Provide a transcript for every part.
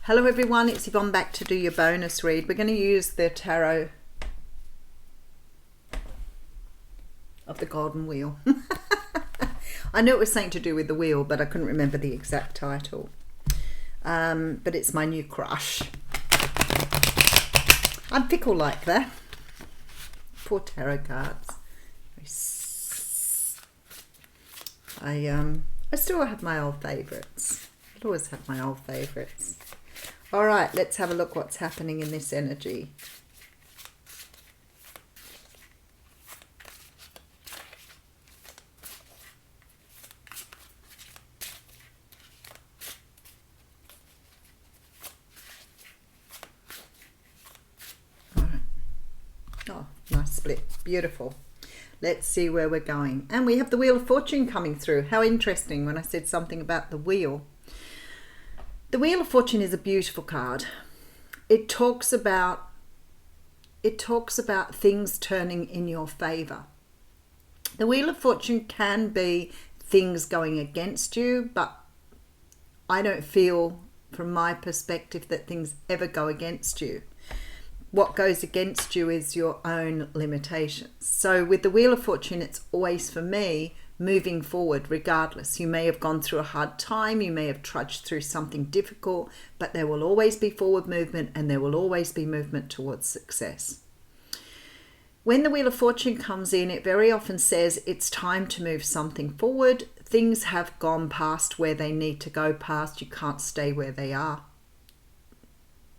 Hello everyone, it's Yvonne back to do your bonus read. We're going to use the tarot of the Golden Wheel. I knew it was something to do with the wheel, but I couldn't remember the exact title. But it's my new crush. I'm fickle like that. Poor tarot cards. I still have my old favourites. I always have my old favourites. All right, let's have a look what's happening in this energy. All right. Oh, nice split. Beautiful. Let's see where we're going. And we have the Wheel of Fortune coming through. How interesting when I said something about the wheel. The Wheel of Fortune is a beautiful card. It talks about things turning in your favor. The Wheel of Fortune can be things going against you, but I don't feel, from my perspective, that things ever go against you. What goes against you is your own limitations. So with the Wheel of Fortune, it's always, for me, moving forward regardless. You may have gone through a hard time, you may have trudged through something difficult, but there will always be forward movement and there will always be movement towards success. When the Wheel of Fortune comes in, it very often says it's time to move something forward. Things have gone past where they need to go past. You can't stay where they are.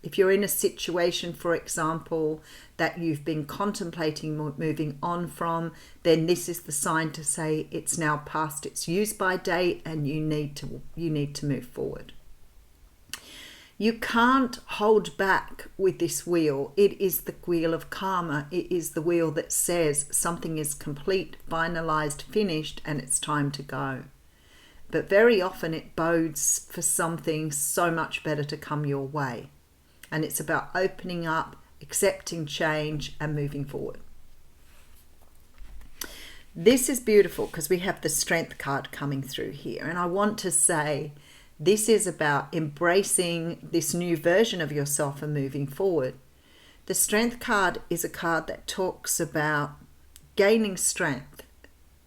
If you're in a situation, for example, that you've been contemplating moving on from, then this is the sign to say it's now past its use-by date and you need to move forward. You can't hold back with this wheel. It is the wheel of karma. It is the wheel that says something is complete, finalized, finished, and it's time to go. But very often it bodes for something so much better to come your way. And it's about opening up, accepting change, and moving forward. This is beautiful because we have the Strength card coming through here. And I want to say this is about embracing this new version of yourself and moving forward. The Strength card is a card that talks about gaining strength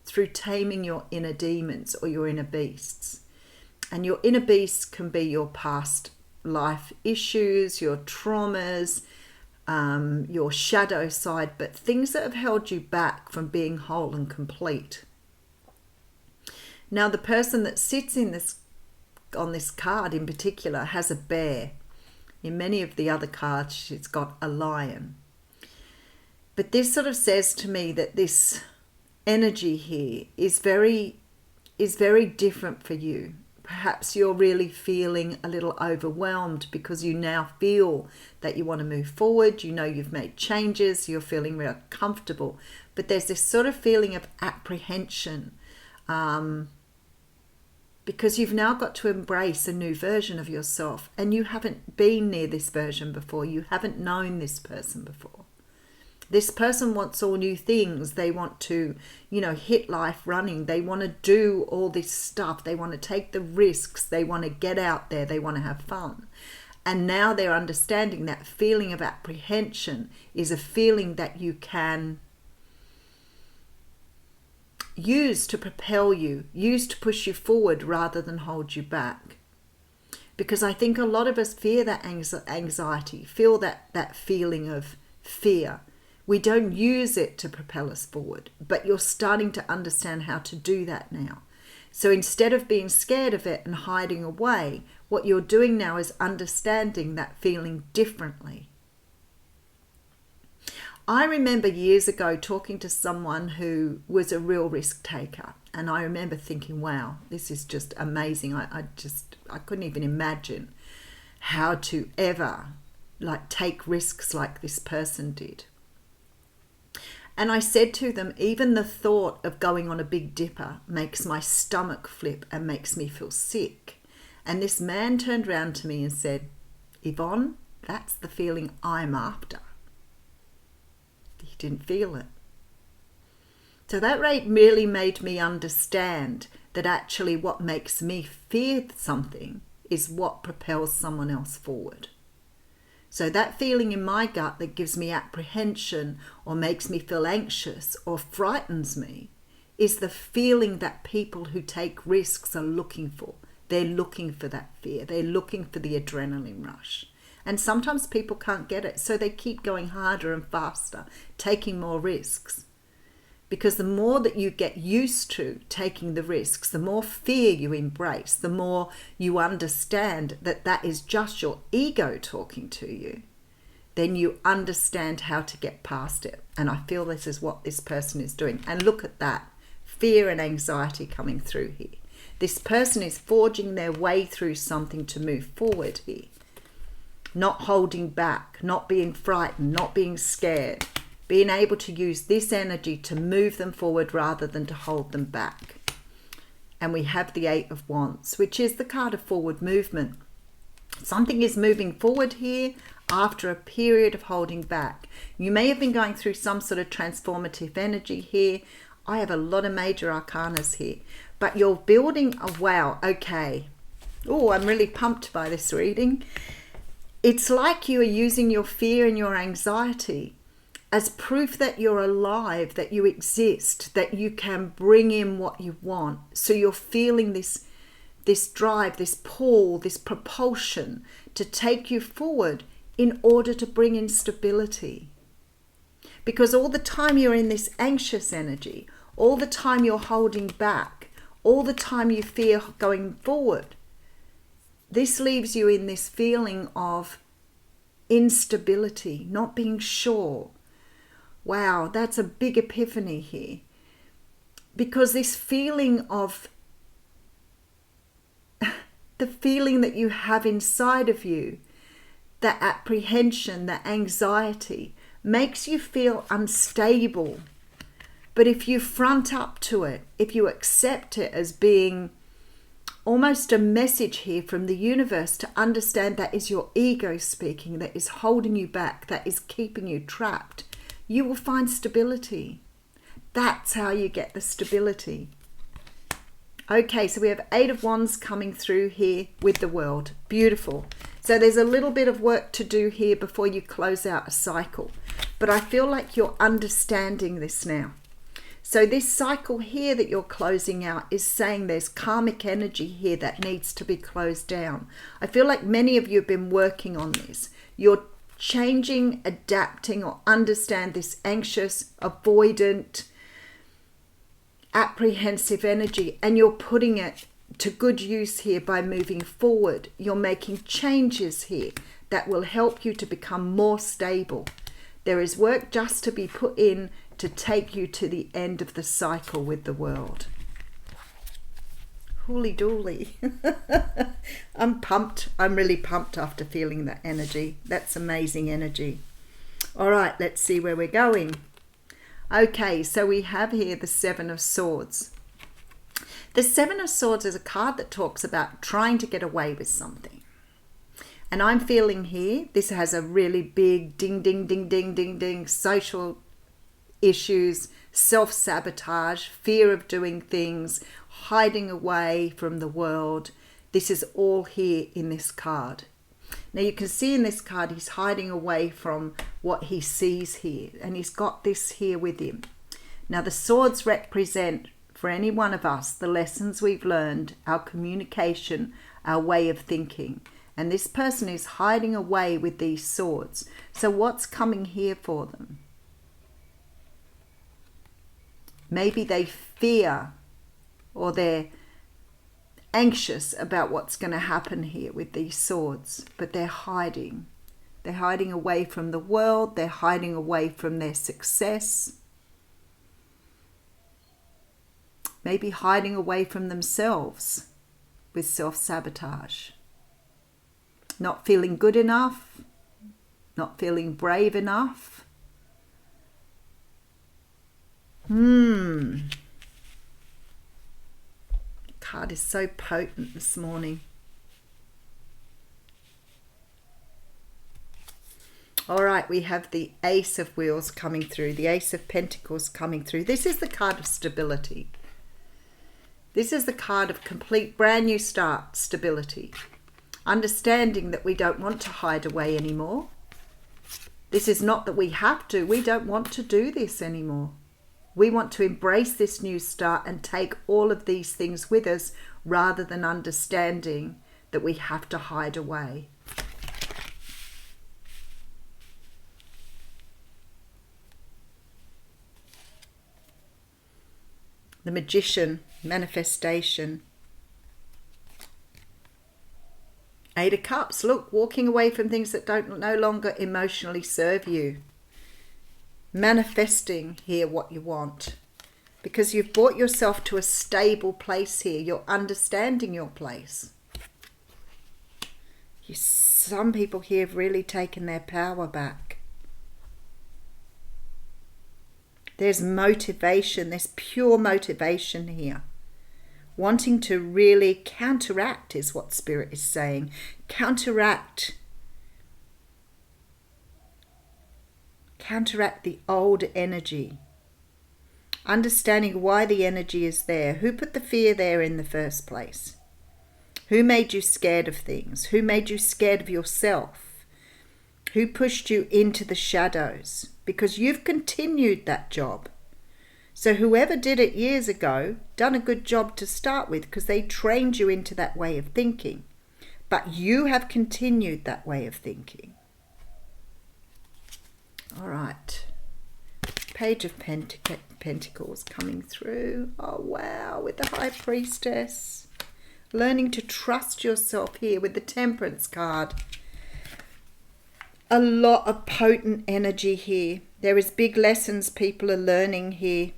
through taming your inner demons or your inner beasts. And your inner beasts can be your past life issues, your traumas, your shadow side, but things that have held you back from being whole and complete. Now, the person that sits on this card in particular has a bear. In many of the other cards, it's got a lion. But this sort of says to me that this energy here is very different for you. Perhaps you're really feeling a little overwhelmed because you now feel that you want to move forward. You know you've made changes. You're feeling real comfortable. But there's this sort of feeling of apprehension because you've now got to embrace a new version of yourself. And you haven't been near this version before. You haven't known this person before. This person wants all new things. They want to, hit life running. They want to do all this stuff. They want to take the risks. They want to get out there. They want to have fun. And now they're understanding that feeling of apprehension is a feeling that you can use to propel you, use to push you forward rather than hold you back. Because I think a lot of us fear that anxiety, feel that feeling of fear. We don't use it to propel us forward, but you're starting to understand how to do that now. So instead of being scared of it and hiding away, what you're doing now is understanding that feeling differently. I remember years ago talking to someone who was a real risk taker, and I remember thinking, wow, this is just amazing. I couldn't even imagine how to ever take risks like this person did. And I said to them, even the thought of going on a Big Dipper makes my stomach flip and makes me feel sick. And this man turned around to me and said, Yvonne, that's the feeling I'm after. He didn't feel it. So that really made me understand that actually what makes me fear something is what propels someone else forward. So that feeling in my gut that gives me apprehension or makes me feel anxious or frightens me is the feeling that people who take risks are looking for. They're looking for that fear. They're looking for the adrenaline rush. And sometimes people can't get it, so they keep going harder and faster, taking more risks. Because the more that you get used to taking the risks, the more fear you embrace, the more you understand that that is just your ego talking to you, then you understand how to get past it. And I feel this is what this person is doing. And look at that, fear and anxiety coming through here. This person is forging their way through something to move forward here. Not holding back, not being frightened, not being scared. Being able to use this energy to move them forward rather than to hold them back. And we have the Eight of Wands, which is the card of forward movement. Something is moving forward here after a period of holding back. You may have been going through some sort of transformative energy here. I have a lot of major arcanas here. But you're building a wow, okay. Oh, I'm really pumped by this reading. It's like you are using your fear and your anxiety as proof that you're alive, that you exist, that you can bring in what you want. So you're feeling this drive, this pull, this propulsion to take you forward in order to bring in stability. Because all the time you're in this anxious energy, all the time you're holding back, all the time you fear going forward, this leaves you in this feeling of instability, not being sure. Wow, that's a big epiphany here. Because this feeling of, the feeling that you have inside of you, that apprehension, that anxiety, makes you feel unstable. But if you front up to it, if you accept it as being almost a message here from the universe to understand that is your ego speaking, that is holding you back, that is keeping you trapped, you will find stability. That's how you get the stability. Okay, so we have Eight of Wands coming through here with the World. Beautiful. So there's a little bit of work to do here before you close out a cycle. But I feel like you're understanding this now. So this cycle here that you're closing out is saying there's karmic energy here that needs to be closed down. I feel like many of you have been working on this. You're changing, adapting, or understand this anxious, avoidant, apprehensive energy, and you're putting it to good use here by moving forward. You're making changes here that will help you to become more stable. There is work just to be put in to take you to the end of the cycle with the World. Holy dooly. I'm pumped. I'm really pumped after feeling that energy. That's amazing energy. All right, let's see where we're going. Okay, so we have here the Seven of Swords. The Seven of Swords is a card that talks about trying to get away with something. And I'm feeling here, this has a really big ding, ding, ding, ding, ding, ding, social issues, self-sabotage, fear of doing things, hiding away from the world. This is all here in this card. Now you can see in this card he's hiding away from what he sees here, and he's got this here with him. Now the swords represent for any one of us the lessons we've learned, our communication, our way of thinking. And this person is hiding away with these swords. So what's coming here for them? Maybe they fear or they're anxious about what's going to happen here with these swords, but they're hiding. They're hiding away from the world. They're hiding away from their success. Maybe hiding away from themselves with self-sabotage. Not feeling good enough. Not feeling brave enough. Card is so potent this morning. All right, we have the Ace of Wheels coming through, the Ace of Pentacles coming through. This is the card of stability. This is the card of complete brand new start, stability. Understanding that we don't want to hide away anymore. This is not that we have to. We don't want to do this anymore. We want to embrace this new start and take all of these things with us rather than understanding that we have to hide away. The Magician, manifestation. Eight of Cups, look, walking away from things that don't no longer emotionally serve you. Manifesting here what you want. Because you've brought yourself to a stable place here. You're understanding your place. Some people here have really taken their power back. There's motivation, there's pure motivation here. Wanting to really counteract is what Spirit is saying. Counteract the old energy. Understanding why the energy is there. Who put the fear there in the first place? Who made you scared of things? Who made you scared of yourself? Who pushed you into the shadows? Because you've continued that job. So whoever did it years ago, done a good job to start with because they trained you into that way of thinking. But you have continued that way of thinking. All right. Page of Pentacles coming through. Oh, wow. With the High Priestess. Learning to trust yourself here with the Temperance card. A lot of potent energy here. There is big lessons people are learning here.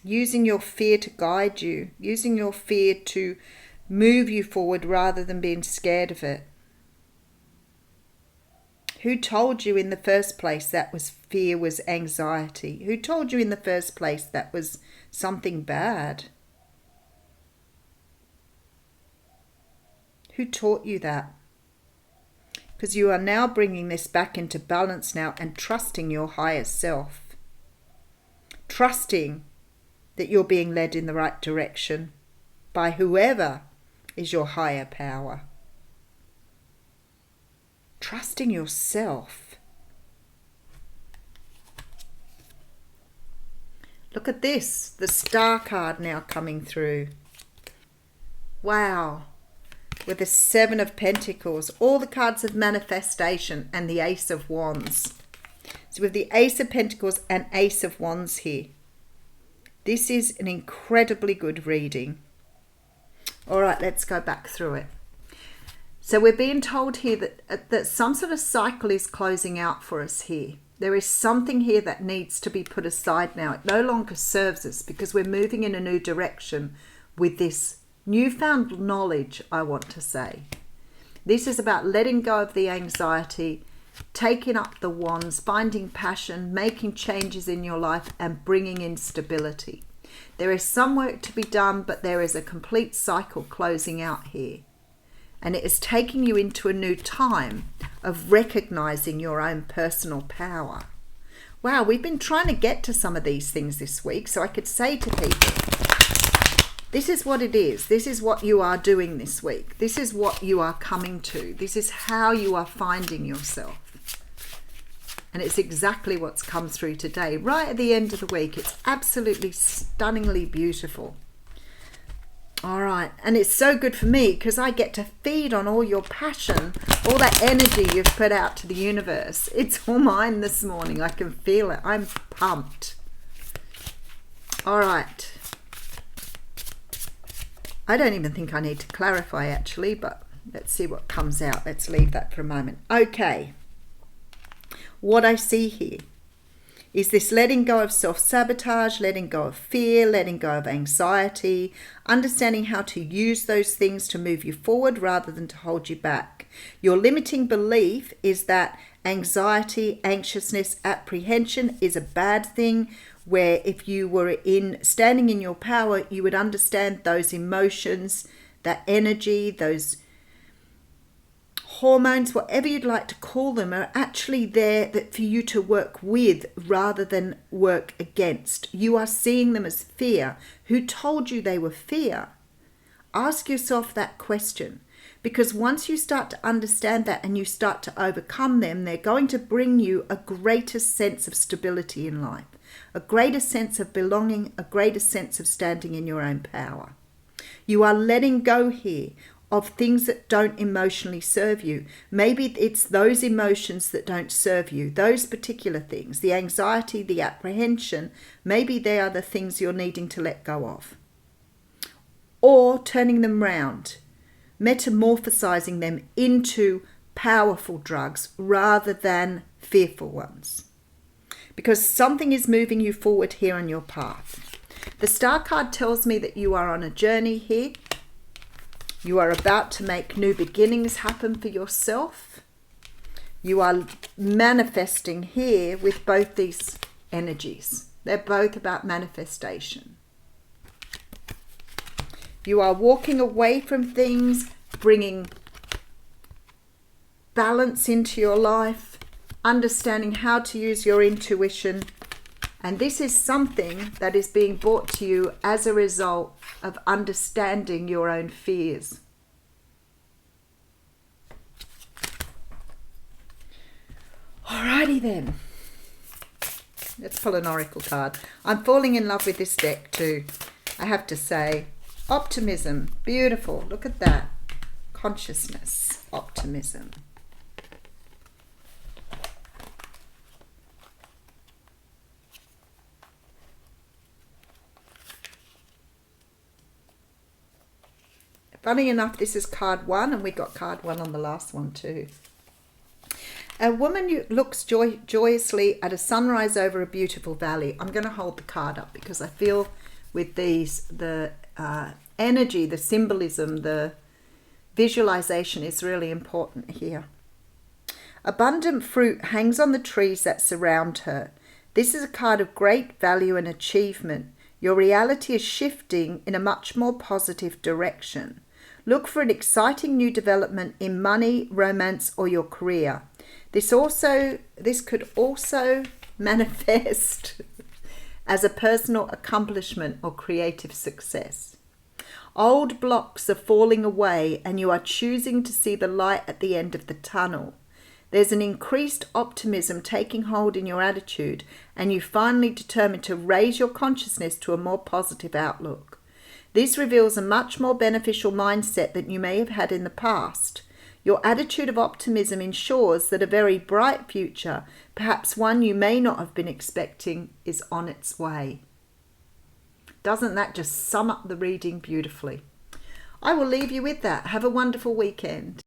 Using your fear to guide you. Using your fear to move you forward rather than being scared of it. Who told you in the first place that was fear was anxiety? Who told you in the first place that was something bad? Who taught you that? Because you are now bringing this back into balance now and trusting your higher self. Trusting that you're being led in the right direction by whoever is your higher power. Trusting yourself. Look at this, the Star card now coming through. Wow. With the Seven of Pentacles, all the cards of manifestation and the Ace of Wands. So with the Ace of Pentacles and Ace of Wands here. This is an incredibly good reading. All right, let's go back through it. So we're being told here that some sort of cycle is closing out for us here. There is something here that needs to be put aside now. It no longer serves us because we're moving in a new direction with this newfound knowledge, I want to say. This is about letting go of the anxiety, taking up the wands, finding passion, making changes in your life and bringing in stability. There is some work to be done, but there is a complete cycle closing out here. And it is taking you into a new time of recognizing your own personal power. Wow, we've been trying to get to some of these things this week, so I could say to people, this is what it is. This is what you are doing this week. This is what you are coming to. This is how you are finding yourself. And it's exactly what's come through today, right at the end of the week. It's absolutely stunningly beautiful. All right, and it's so good for me because I get to feed on all your passion, all that energy you've put out to the universe. It's all mine this morning. I can feel it. I'm pumped. All right. I don't even think I need to clarify actually, but let's see what comes out. Let's leave that for a moment. Okay. What I see here is this letting go of self-sabotage, letting go of fear, letting go of anxiety, understanding how to use those things to move you forward rather than to hold you back. Your limiting belief is that anxiety, anxiousness, apprehension is a bad thing, where if you were standing in your power, you would understand those emotions, that energy, those hormones, whatever you'd like to call them, are actually there for you to work with rather than work against. You are seeing them as fear. Who told you they were fear? Ask yourself that question, because once you start to understand that and you start to overcome them, they're going to bring you a greater sense of stability in life, a greater sense of belonging, a greater sense of standing in your own power. You are letting go here of things that don't emotionally serve you. Maybe it's those emotions that don't serve you, those particular things, the anxiety, the apprehension, maybe they are the things you're needing to let go of. Or turning them round, metamorphosizing them into powerful drugs rather than fearful ones. Because something is moving you forward here on your path. The Star card tells me that you are on a journey here. You are about to make new beginnings happen for yourself. You are manifesting here with both these energies. They're both about manifestation. You are walking away from things, bringing balance into your life, understanding how to use your intuition. And this is something that is being brought to you as a result of understanding your own fears. Alrighty then. Let's pull an oracle card. I'm falling in love with this deck too, I have to say. Optimism, beautiful. Look at that. Consciousness, optimism. Funny enough, this is card 1, and we got card 1 on the last one too. A woman looks joyously at a sunrise over a beautiful valley. I'm going to hold the card up because I feel with these, the energy, the symbolism, the visualization is really important here. Abundant fruit hangs on the trees that surround her. This is a card of great value and achievement. Your reality is shifting in a much more positive direction. Look for an exciting new development in money, romance, or your career. This could also manifest as a personal accomplishment or creative success. Old blocks are falling away and you are choosing to see the light at the end of the tunnel. There's an increased optimism taking hold in your attitude, and you finally determine to raise your consciousness to a more positive outlook. This reveals a much more beneficial mindset than you may have had in the past. Your attitude of optimism ensures that a very bright future, perhaps one you may not have been expecting, is on its way. Doesn't that just sum up the reading beautifully? I will leave you with that. Have a wonderful weekend.